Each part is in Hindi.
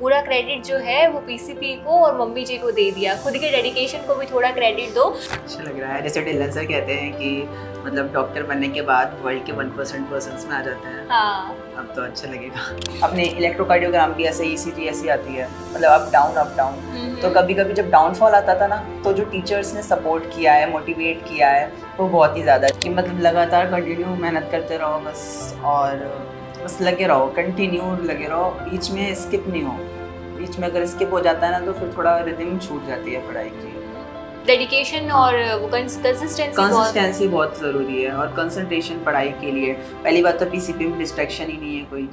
पूरा क्रेडिट जो है वो पीसीपी को और मम्मी जी को दे दिया, खुद के डेडिकेशन को भी थोड़ा क्रेडिट दो। अच्छा लग रहा है। जैसे डिलन सर कहते हैं कि मतलब डॉक्टर बनने के बाद वर्ल्ड के 1% पर्सन्स में आ जाते हैं। हाँ, अब तो अच्छा लगेगा। अपने इलेक्ट्रोकार्डियोग्राम भी ऐसे ईसीजी ऐसी आती है, मतलब अप डाउन। तो कभी कभी जब डाउनफॉल आता था ना, तो जो टीचर्स ने सपोर्ट किया है, मोटिवेट किया है, वो बहुत ही ज़्यादा कि मतलब लगातार कंटिन्यू मेहनत करते रहो बस, और बस लगे रहो, कंटिन्यू लगे रहो, बीच में स्किप नहीं हो। बीच में अगर स्किप हो जाता है ना तो फिर थोड़ा रिदम छूट जाती है पढ़ाई की। डेडिकेशन और वो कंसिस्टेंसी बहुत ज़रूरी है, और कंसंट्रेशन पढ़ाई के लिए। पहली बात तो पीसीपी में डिस्ट्रैक्शन ही नहीं है कोई।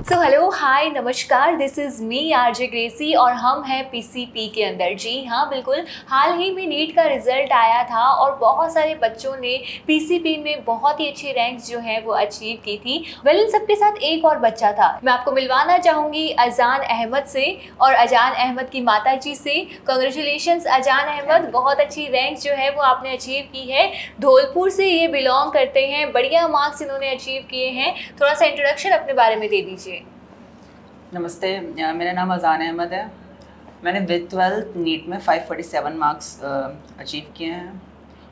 सो हेलो, हाय, नमस्कार, this is me RJ Gracy और हम हैं पीसीपी के अंदर। जी हाँ, बिल्कुल। हाल ही में नीट का रिजल्ट आया था और बहुत सारे बच्चों ने पीसीपी में बहुत ही अच्छी रैंक्स जो है वो अचीव की थी। इन सबके साथ एक और बच्चा था। मैं आपको मिलवाना चाहूँगी अजान अहमद से और अजान अहमद की माता जी से। कॉन्ग्रेचुलेशंस अजान अहमद, बहुत अच्छी रैंक जो है वो आपने अचीव की है। धौलपुर से ये बिलोंग करते हैं, बढ़िया मार्क्स इन्होंने अचीव किए हैं। थोड़ा सा इंट्रोडक्शन अपने बारे में दे दीजिए। नमस्ते, मेरा नाम अजान अहमद है। मैंने विद 12th नीट में 547 मार्क्स अचीव किए हैं,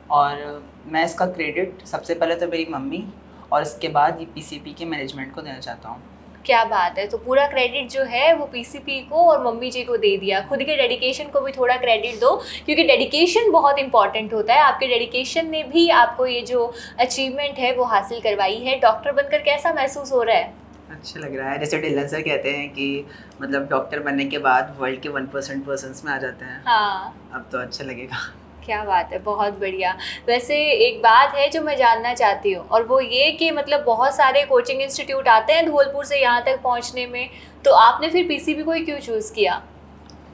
और मैं इसका क्रेडिट सबसे पहले तो मेरी मम्मी और इसके बाद ये पीसीपी के मैनेजमेंट को देना चाहता हूँ। क्या बात है। तो पूरा क्रेडिट जो है वो पीसीपी को और मम्मी जी को दे दिया, खुद के डेडिकेशन को भी थोड़ा क्रेडिट दो, क्योंकि डेडिकेशन बहुत इंपॉर्टेंट होता है। आपके डेडिकेशन ने भी आपको ये जो अचीवमेंट है वो हासिल करवाई है। डॉक्टर बनकर कैसा महसूस हो रहा है? अच्छा लग रहा है। जैसे डिलन सर कहते हैं कि मतलब डॉक्टर बनने के बाद वर्ल्ड के 1% पर्सन्स में आ जाते हैं। हाँ, अब तो अच्छा लगेगा। क्या बात है, बहुत बढ़िया। वैसे एक बात है जो मैं जानना चाहती हूँ, और वो ये कि मतलब बहुत सारे कोचिंग इंस्टीट्यूट आते हैं धौलपुर से यहाँ तक पहुँचने में, तो आपने फिर पीसीपी को ही क्यों चूज़ किया?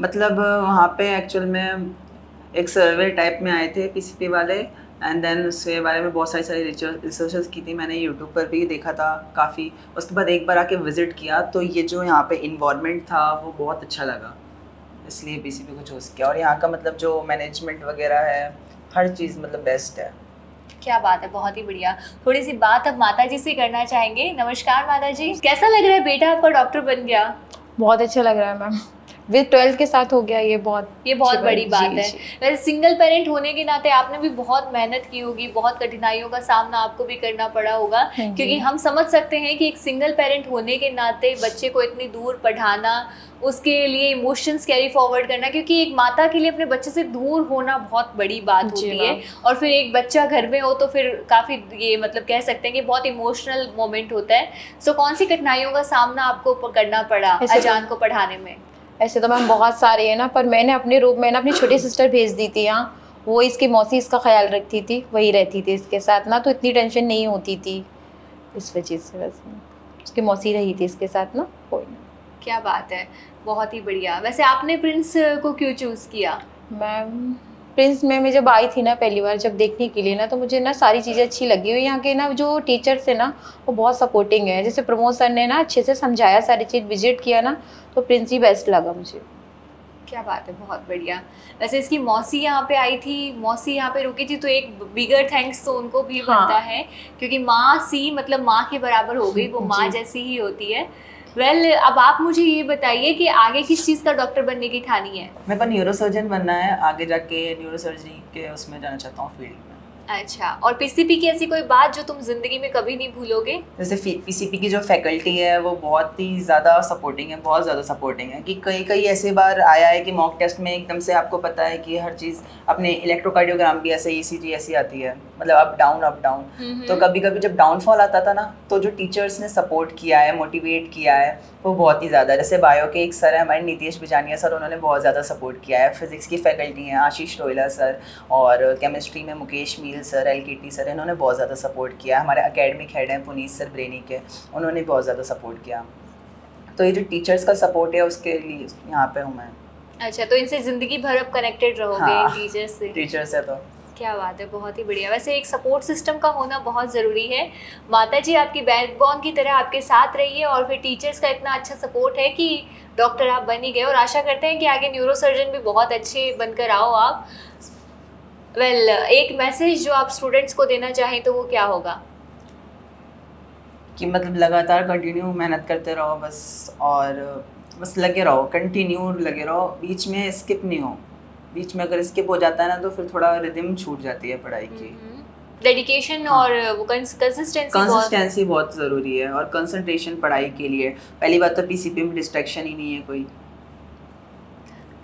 मतलब वहाँ पे एक्चुअल में एक सर्वे टाइप में आए थे पीसीपी वाले, एंड देन उसके बारे में बहुत सारी रिसर्चेस की थी मैंने, यूट्यूब पर भी देखा था काफ़ी। उसके बाद एक बार आके विज़िट किया तो ये जो यहाँ पे इन्वायरमेंट था वो बहुत अच्छा लगा, इसलिए पीसीपी को चूज़ किया। और यहाँ का मतलब जो मैनेजमेंट वगैरह है, हर चीज़ मतलब बेस्ट है। क्या बात है, बहुत ही बढ़िया। थोड़ी सी बात अब माता जी से करना चाहेंगे। नमस्कार माता जी, कैसा लग रहा है बेटा आपका डॉक्टर बन गया? बहुत अच्छा लग रहा है मैम, विद 12 के साथ हो गया, ये बहुत बड़ी बात है। वैसे सिंगल पेरेंट होने के नाते आपने भी बहुत मेहनत की होगी, बहुत कठिनाइयों का सामना आपको भी करना पड़ा होगा, क्योंकि हम समझ सकते हैं कि एक सिंगल पेरेंट होने के नाते बच्चे को इतनी दूर पढ़ाना, उसके लिए इमोशंस कैरी फॉरवर्ड करना, क्योंकि एक माता के लिए अपने बच्चे से दूर होना बहुत बड़ी बात होती है, और फिर एक बच्चा घर में हो तो फिर काफ़ी ये मतलब कह सकते हैं कि बहुत इमोशनल मोमेंट होता है। सो कौन सी कठिनाइयों का सामना आपको करना पड़ा अजान को पढ़ाने में? ऐसे तो मैम बहुत सारे हैं ना, पर मैंने अपने रूप में ना अपनी छोटी सिस्टर भेज दी थी यहाँ, वो इसकी मौसी इसका ख्याल रखती थी, वही रहती थी इसके साथ ना, तो इतनी टेंशन नहीं होती थी इस वजह से। वैसे उसकी मौसी रही थी इसके साथ ना, कोई ना। क्या बात है, बहुत ही बढ़िया। वैसे आपने प्रिंस को क्यों चूज़ किया? मैम प्रिंस में मैं जब आई थी ना पहली बार जब देखने के लिए ना, तो मुझे ना सारी चीज़ें अच्छी लगी हुई। यहाँ के ना जो टीचर्स है ना वो बहुत सपोर्टिंग है। जैसे प्रमोद सर ने ना अच्छे से समझाया, सारी चीज़ विजिट किया ना, तो प्रिंस ही बेस्ट लगा मुझे। क्या बात है, बहुत बढ़िया। वैसे इसकी मौसी यहाँ पे आई थी, मौसी यहाँ पे रुकी थी, तो एक बिगर थैंक्स तो उनको भी बनता है, क्योंकि माँ सी मतलब माँ के बराबर हो गई, वो माँ जैसी ही होती है। अब आप मुझे ये बताइए कि आगे किस चीज़ का डॉक्टर बनने की ठानी है? मेरे को न्यूरोसर्जन बनना है, आगे जाके न्यूरोसर्जरी के उसमें जाना चाहता हूँ फील्ड में। अच्छा, और पीसीपी की ऐसी कोई बात जो तुम जिंदगी में कभी नहीं भूलोगे? जैसे पीसीपी की जो फैकल्टी है वो बहुत ही ज़्यादा सपोर्टिंग है, बहुत ज़्यादा सपोर्टिंग है, कि कई ऐसे बार आया है कि मॉक टेस्ट में एकदम से आपको पता है कि हर चीज़, अपने इलेक्ट्रोकार्डियोग्राम भी ऐसे ईसीजी ऐसी आती है, मतलब अप डाउन। तो कभी कभी जब डाउनफॉल आता था ना, तो जो टीचर्स ने सपोर्ट किया है, मोटिवेट किया है, वो बहुत ही ज़्यादा। जैसे बायो के एक सर है हमारे, नीतीश बिजानिया सर, उन्होंने बहुत ज़्यादा सपोर्ट किया है। फिजिक्स की फैकल्टी हैं आशीष टोयला सर, और केमिस्ट्री में मुकेश मील सर, एलकेटी सर, इन्होंने बहुत ज़्यादा सपोर्ट किया। हमारे एकेडमिक हेड हैं पुनीत सर ब्रेनी के, उन्होंने बहुत ज़्यादा सपोर्ट किया। तो ये जो टीचर्स का सपोर्ट है उसके लिए यहाँ पे हूँ मैं। अच्छा, तो इनसे ज़िंदगी भर अब कनेक्टेड रहोगे? इन टीचर्स से? टीचर्स है तो क्या बात है, बहुत ही बढ़िया। वैसे एक सपोर्ट सिस्टम का होना बहुत ज़रूरी है। माता जी आपकी बैकबोन की तरह आपके साथ रही है, और फिर टीचर्स का इतना अच्छा सपोर्ट है कि डॉक्टर आप बन ही गए, और आशा करते हैं कि आगे न्यूरोसर्जन भी बहुत अच्छे बनकर आओ आप। एक मैसेज जो आप स्टूडेंट्स को देना चाहें तो वो क्या होगा? कि मतलब लगातार कंटिन्यू मेहनत करते रहो बस, और बस लगे रहो, कंटिन्यू लगे रहो, बीच में स्किप नहीं हो। बीच में अगर स्किप हो जाता है ना तो फिर थोड़ा रिदम छूट जाती है पढ़ाई की। डेडिकेशन और वो कंसिस्टेंसी बहुत ज़रूरी है, और कंसंट्रेशन पढ़ाई के लिए। पहली बात तो पीसीपी में डिस्ट्रैक्शन ही नहीं है कोई,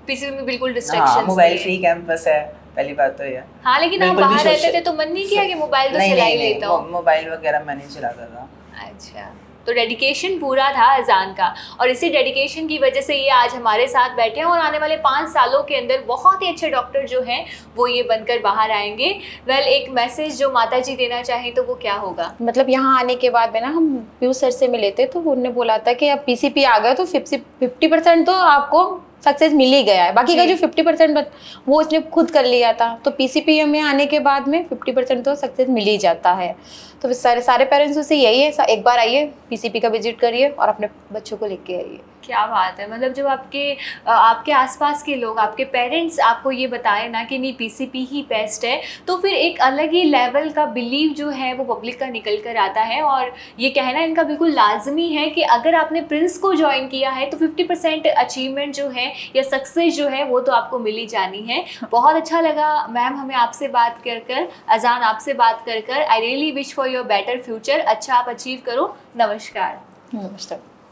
पीसीपी में बिल्कुल डिस्ट्रैक्शन, मोबाइल फ्री कैंपस है, पहली बात तो ये। हाँ, लेकिन आप बाहर रहते थे तो मन नहीं किया कि मोबाइल तो चला ही लेता हूँ? मोबाइल वगैरह मैं नहीं चलाता था। अच्छा, तो डेडिकेशन पूरा था अजान का, और इसी डेडिकेशन की वजह से ये आज हमारे साथ बैठे हैं और आने वाले 5 सालों के अंदर बहुत ही अच्छे डॉक्टर जो हैं वो ये बनकर बाहर आएंगे। वेल, एक मैसेज जो माता जी देना चाहें तो वो क्या होगा? मतलब यहाँ आने के बाद में ना हम पीयूष सर से मिले थे, तो उन्होंने बोला था कि अब पीसीपी आ गया तो 50% तो आपको सक्सेस मिल ही गया है, बाकी का जो 50% वो इसने खुद कर लिया था। तो पीसीपी में आने के बाद में 50% तो सक्सेस मिल ही जाता है। तो सारे पेरेंट्स से यही है, एक बार आइए, पीसीपी का विजिट करिए और अपने बच्चों को लेके आइए। क्या बात है, मतलब जब आपके आसपास के लोग, आपके पेरेंट्स आपको ये बताएं ना कि नहीं पीसीपी ही बेस्ट है, तो फिर एक अलग ही लेवल का बिलीव जो है वो पब्लिक का निकल कर आता है। और ये कहना इनका बिल्कुल लाजमी है कि अगर आपने प्रिंस को ज्वाइन किया है तो 50% अचीवमेंट जो है या सक्सेस जो है वो तो आपको मिल ही जानी है। बहुत अच्छा लगा मैम हमें आपसे बात कर, अजान आपसे बात कर। I really wish for your better future, अच्छा आप अचीव करो। नमस्कार। नमस्कार।